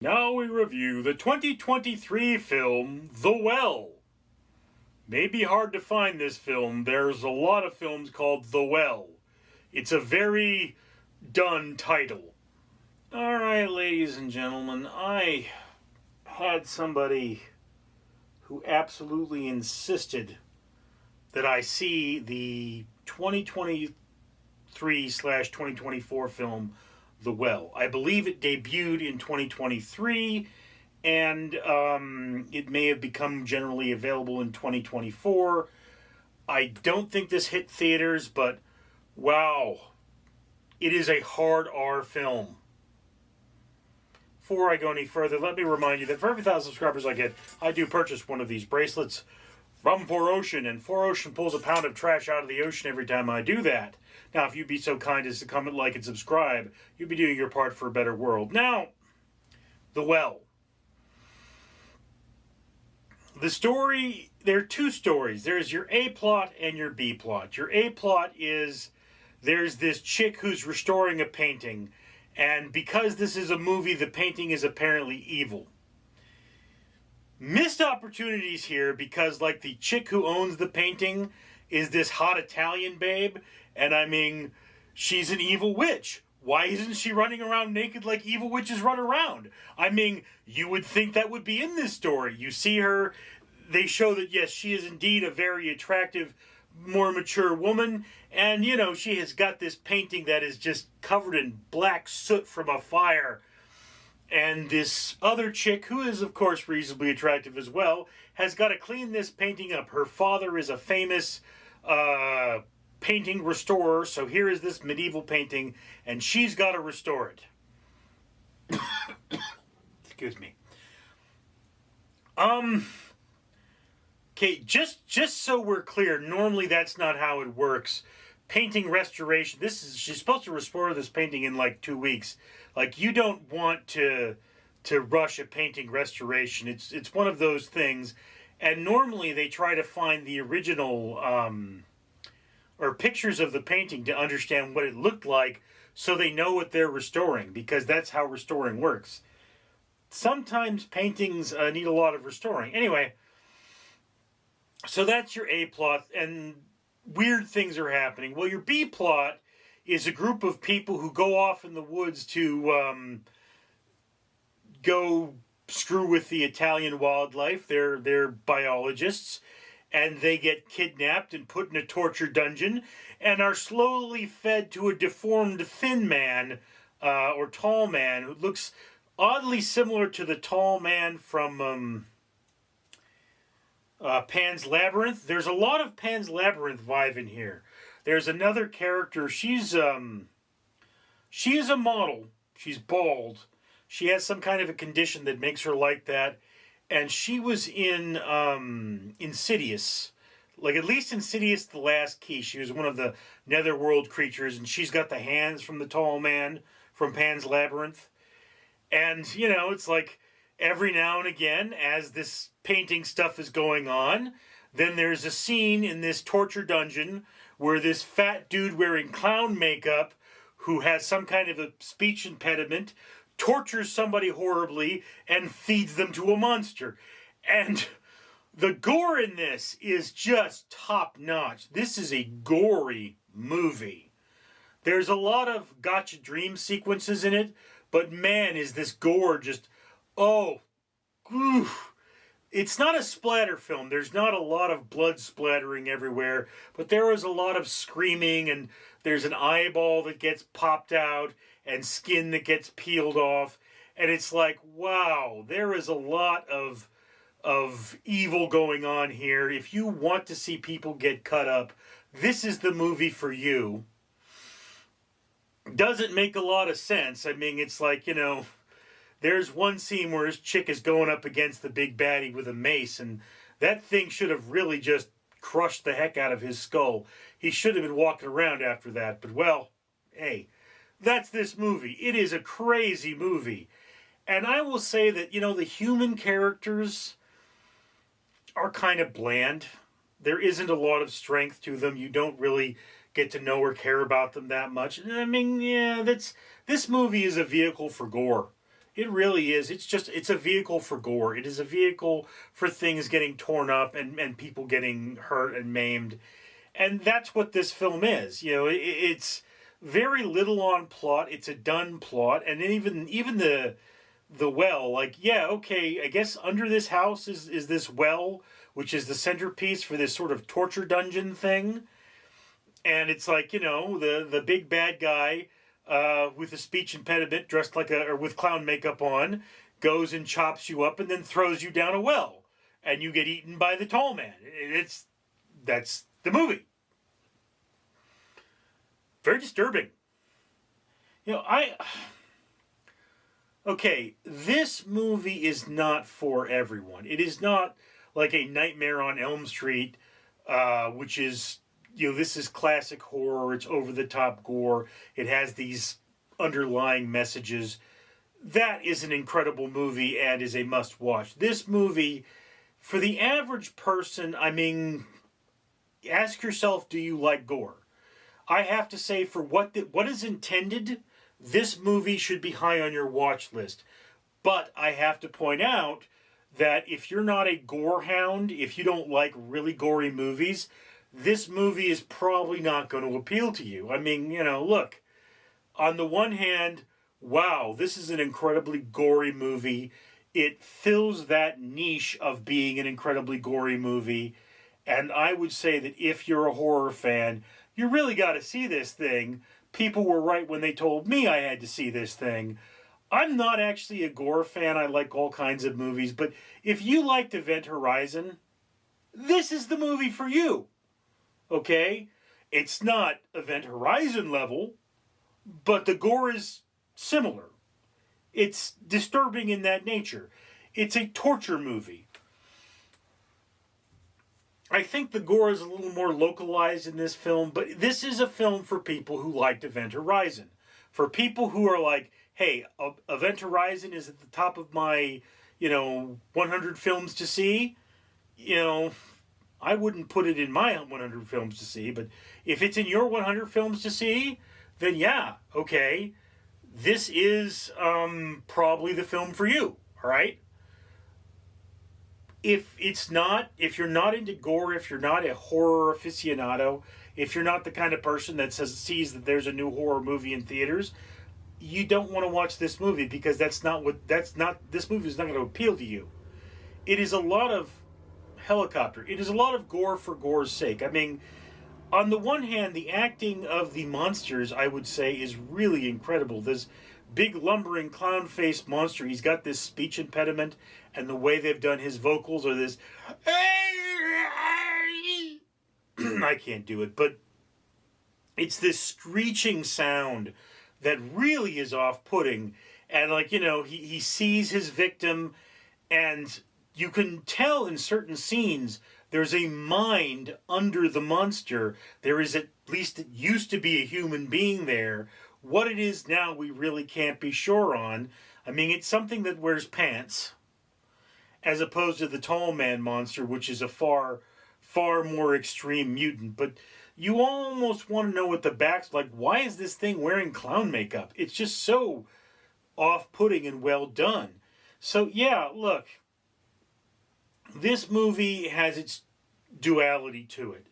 Now we review the 2023 film, The Well. May be hard to find this film. There's a lot of films called The Well. It's a very done title. Alright, ladies and gentlemen, I had somebody who absolutely insisted that I see the 2023/2024 film, The Well. I believe it debuted in 2023, and it may have become generally available in 2024. I don't think this hit theaters, but wow, it is a hard R film. Before I go any further, let me remind you that for every 1,000 subscribers I get, I do purchase one of these bracelets from 4Ocean, and 4Ocean pulls a pound of trash out of the ocean every time I do that. Now, if you'd be so kind as to comment, like, and subscribe, you'd be doing your part for a better world. Now, The Well. The story, there are two stories. There's your A plot and your B plot. Your A plot is there's this chick who's restoring a painting, and because this is a movie, the painting is apparently evil. Missed opportunities here because, like, the chick who owns the painting is this hot Italian babe, and I mean, she's an evil witch. Why isn't she running around naked like evil witches run around? I mean, you would think that would be in this story. You see her, they show that, yes, she is indeed a very attractive, more mature woman, and, you know, she has got this painting that is just covered in black soot from a fire. And this other chick, who is, of course, reasonably attractive as well, has got to clean this painting up. Her father is a famous painting restorer, so here is this medieval painting, and she's got to restore it. Excuse me. Okay, just so we're clear, normally that's not how it works. Painting restoration, she's supposed to restore this painting in like 2 weeks. Like, you don't want to rush a painting restoration. It's one of those things, and normally they try to find the original or pictures of the painting to understand what it looked like, so they know what they're restoring, because that's how restoring works. Sometimes paintings need a lot of restoring. Anyway, so that's your A plot, and weird things are happening. Well, your B plot is a group of people who go off in the woods to go screw with the Italian wildlife. They're biologists, and they get kidnapped and put in a torture dungeon and are slowly fed to a deformed thin man, or tall man, who looks oddly similar to the tall man from Pan's Labyrinth. There's a lot of Pan's Labyrinth vibe in here. There's another character. She is a model. She's bald. She has some kind of a condition that makes her like that. And she was in Insidious. Like, at least Insidious The Last Key. She was one of the netherworld creatures, and she's got the hands from the tall man from Pan's Labyrinth. And, you know, it's like every now and again, as this painting stuff is going on, then there's a scene in this torture dungeon where this fat dude wearing clown makeup, who has some kind of a speech impediment, tortures somebody horribly and feeds them to a monster. And the gore in this is just top-notch. This is a gory movie. There's a lot of gotcha dream sequences in it, but man, is this gore just, oh, oof. It's not a splatter film. There's not a lot of blood splattering everywhere, but there is a lot of screaming, and there's an eyeball that gets popped out and skin that gets peeled off, and it's like, wow, there is a lot of evil going on here. If you want to see people get cut up, this is the movie for you. Doesn't make a lot of sense. I mean, it's like, you know, there's one scene where his chick is going up against the big baddie with a mace, and that thing should have really just crushed the heck out of his skull. He should have been walking around after that, but well, hey, that's this movie. It is a crazy movie. And I will say that, you know, the human characters are kind of bland. There isn't a lot of strength to them. You don't really get to know or care about them that much. I mean, yeah, this movie is a vehicle for gore. It really is. It's a vehicle for gore. It is a vehicle for things getting torn up and people getting hurt and maimed. And that's what this film is. It's very little on plot. It's a done plot. And then even the well, like, yeah, okay, I guess under this house is this well, which is the centerpiece for this sort of torture dungeon thing. And it's like, the big bad guy with a speech impediment, dressed or with clown makeup on, goes and chops you up and then throws you down a well, and you get eaten by the tall man. That's the movie. Very disturbing. Okay, this movie is not for everyone. It is not like a Nightmare on Elm Street, which is, this is classic horror. It's over-the-top gore. It has these underlying messages. That is an incredible movie and is a must-watch. This movie, for the average person, I mean, ask yourself, do you like gore? I have to say, for what is intended, this movie should be high on your watch list. But I have to point out that if you're not a gore hound, if you don't like really gory movies, this movie is probably not going to appeal to you. I mean, look, on the one hand, wow, this is an incredibly gory movie. It fills that niche of being an incredibly gory movie. And I would say that if you're a horror fan, you really got to see this thing. People were right when they told me I had to see this thing. I'm not actually a gore fan. I like all kinds of movies. But if you liked Event Horizon, this is the movie for you. Okay? It's not Event Horizon level, but the gore is similar. It's disturbing in that nature. It's a torture movie. I think the gore is a little more localized in this film, but this is a film for people who liked Event Horizon. For people who are like, hey, Event Horizon is at the top of my, 100 films to see, I wouldn't put it in my 100 films to see, but if it's in your 100 films to see, then yeah, okay, this is probably the film for you, all right? If you're not into gore, if you're not a horror aficionado, if you're not the kind of person that sees that there's a new horror movie in theaters, you don't want to watch this movie because this movie is not going to appeal to you. It is a lot of helicopter. It is a lot of gore for gore's sake. I mean, on the one hand, the acting of the monsters, I would say, is really incredible. This big lumbering clown-faced monster, he's got this speech impediment, and the way they've done his vocals are this... I can't do it, but it's this screeching sound that really is off-putting. And, he sees his victim, and you can tell in certain scenes there's a mind under the monster. There is, at least it used to be, a human being there. What it is now, we really can't be sure on. I mean, it's something that wears pants, as opposed to the tall man monster, which is a far, far more extreme mutant. But you almost want to know what the back's like. Why is this thing wearing clown makeup? It's just so off-putting and well done. So, yeah, look, this movie has its duality to it.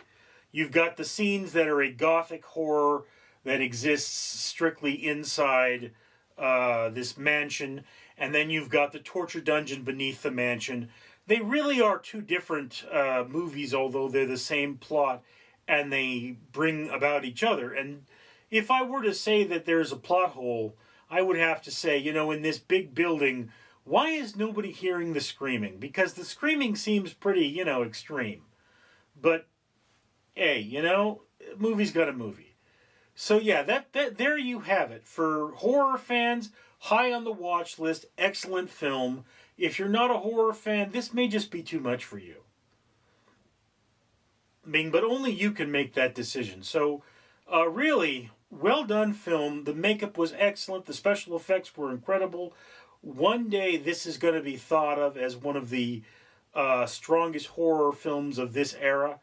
You've got the scenes that are a gothic horror that exists strictly inside this mansion, and then you've got the torture dungeon beneath the mansion. They really are two different movies, although they're the same plot, and they bring about each other. And if I were to say that there's a plot hole, I would have to say, in this big building, why is nobody hearing the screaming? Because the screaming seems pretty, extreme. But, hey, movie's got a movie. So yeah, that there you have it. For horror fans, high on the watch list, excellent film. If you're not a horror fan, this may just be too much for you. I mean, but only you can make that decision. So, really, well done film. The makeup was excellent. The special effects were incredible. One day, this is going to be thought of as one of the strongest horror films of this era.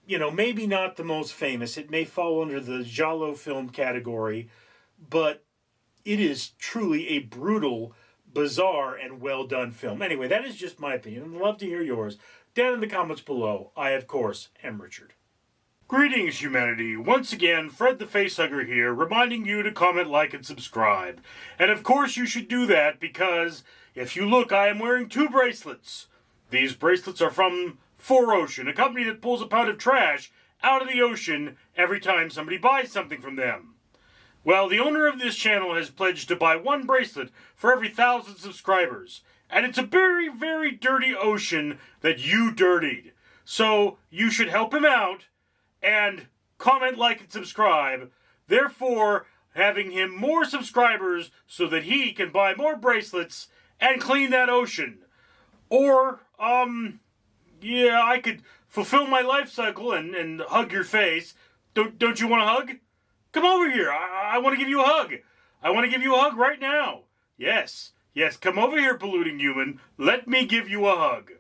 Maybe not the most famous. It may fall under the giallo film category, but it is truly a brutal bizarre and well done film. Anyway, that is just my opinion. I'd love to hear yours. Down in the comments below. I, of course, am Richard. Greetings, humanity. Once again, Fred the Facehugger here, reminding you to comment, like, and subscribe. And of course you should do that because, if you look, I am wearing 2 bracelets. These bracelets are from 4Ocean, a company that pulls a pound of trash out of the ocean every time somebody buys something from them. Well, the owner of this channel has pledged to buy 1 bracelet for every 1,000 subscribers. And it's a very, very dirty ocean that you dirtied. So, you should help him out and comment, like, and subscribe. Therefore, having him more subscribers so that he can buy more bracelets and clean that ocean. Or, yeah, I could fulfill my life cycle and hug your face. Don't you want a hug? Come over here. I want to give you a hug. I want to give you a hug right now. Yes, come over here, polluting human. Let me give you a hug.